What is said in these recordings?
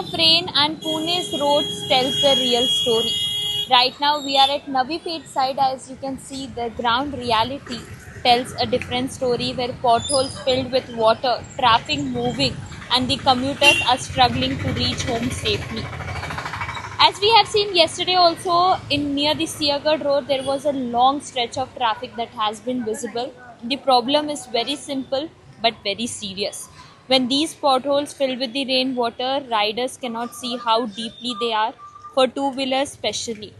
of rain and Pune's roads tells the real story. Right now we are at Navi Peth side. As you can see, the ground reality tells a different story where potholes filled with water, traffic moving, and the commuters are struggling to reach home safely. As we have seen yesterday also in near the Siagarh road, there was a long stretch of traffic that has been visible. The problem is very simple but very serious. When these potholes fill with the rainwater, riders cannot see how deeply they are, for two-wheelers especially.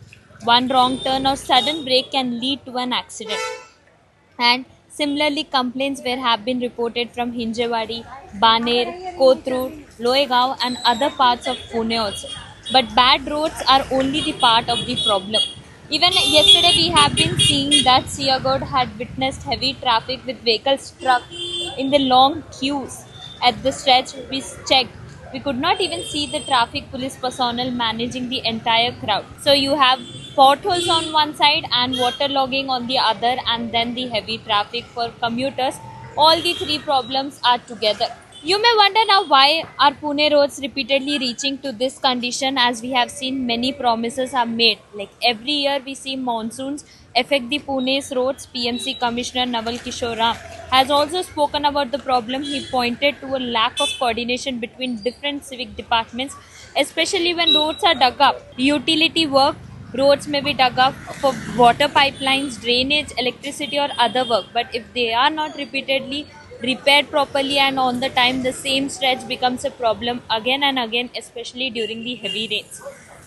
One wrong turn or sudden break can lead to an accident. And similarly, complaints were have been reported from Hinjewadi, Baner, Kothur, Loegaon, and other parts of Pune also. But bad roads are only the part of the problem. Even yesterday, we have been seeing that Siagadh had witnessed heavy traffic with vehicles stuck in the long queues. At the stretch, we checked. We could not even see the traffic police personnel managing the entire crowd. So you have potholes on one side and waterlogging on the other, and then the heavy traffic for commuters. All the three problems are together. You may wonder now why are Pune roads repeatedly reaching to this condition, as we have seen many promises are made. Like every year we see monsoons affect the Pune's roads. PMC Commissioner Naval Kishore Ram has also spoken about the problem. He pointed to a lack of coordination between different civic departments, especially when roads are dug up. Utility work, roads may be dug up for water pipelines, drainage, electricity, or other work. But if they are not repeatedly repaired properly and on the time, the same stretch becomes a problem again and again, especially during the heavy rains.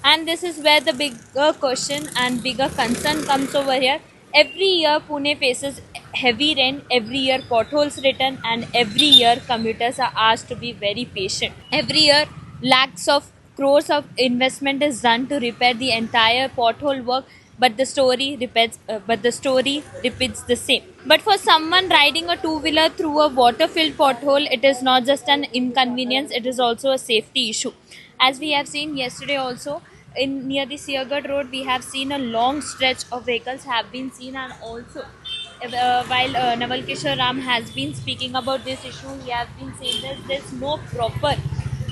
And this is where the bigger question and bigger concern comes over here. Every year Pune faces heavy rain, every year potholes return, and every year commuters are asked to be very patient. Every year lakhs of crores of investment is done to repair the entire pothole work, but the story repeats the same. But for someone riding a two-wheeler through a water-filled pothole, it is not just an inconvenience; it is also a safety issue. As we have seen yesterday also, in near the Siagarh road, we have seen a long stretch of vehicles have been seen, and also while Naval Kishore Ram has been speaking about this issue, he has been saying that there's no proper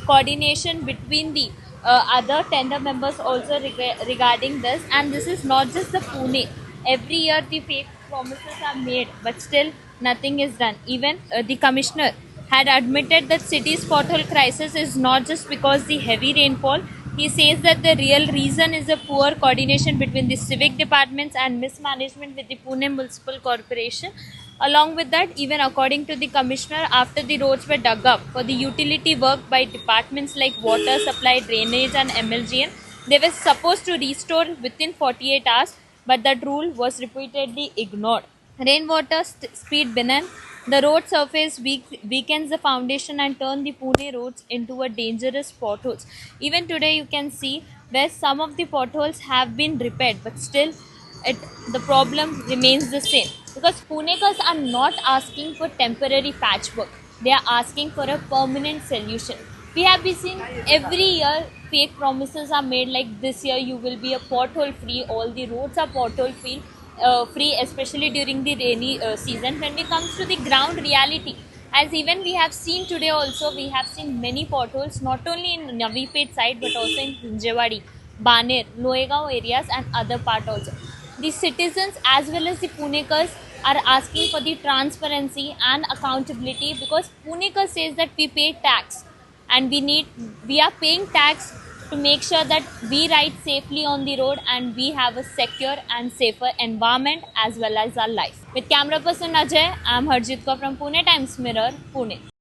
coordination between the other tender members also regarding this. And this is not just the Pune. Every year the fake promises are made, but still nothing is done. Even the commissioner had admitted that city's pothole crisis is not just because the heavy rainfall. He says that the real reason is a poor coordination between the civic departments and mismanagement with the Pune Municipal Corporation. Along with that, even according to the commissioner, after the roads were dug up for the utility work by departments like water supply, drainage, and MLGN, they were supposed to restore within 48 hours, but that rule was repeatedly ignored. Rainwater speed benign. The road surface weakens the foundation and turn the Pune roads into a dangerous potholes. Even today, you can see where some of the potholes have been repaired, but still, it the problem remains the same, because Punekars are not asking for temporary patchwork; they are asking for a permanent solution. We have been seeing every year fake promises are made, like this year you will be a pothole free, all the roads are pothole free, especially during the rainy season. When it comes to the ground reality, as even we have seen today also, we have seen many potholes not only in Navi Peth side but also in Hinjewadi, Baner, Loegaon areas and other part also. The citizens as well as the Punekars are asking for the transparency and accountability, because Punekar says that we pay tax and we are paying tax to make sure that we ride safely on the road and we have a secure and safer environment as well as our life. With camera person Ajay, I am Harjit Kaur from Pune Times Mirror, Pune.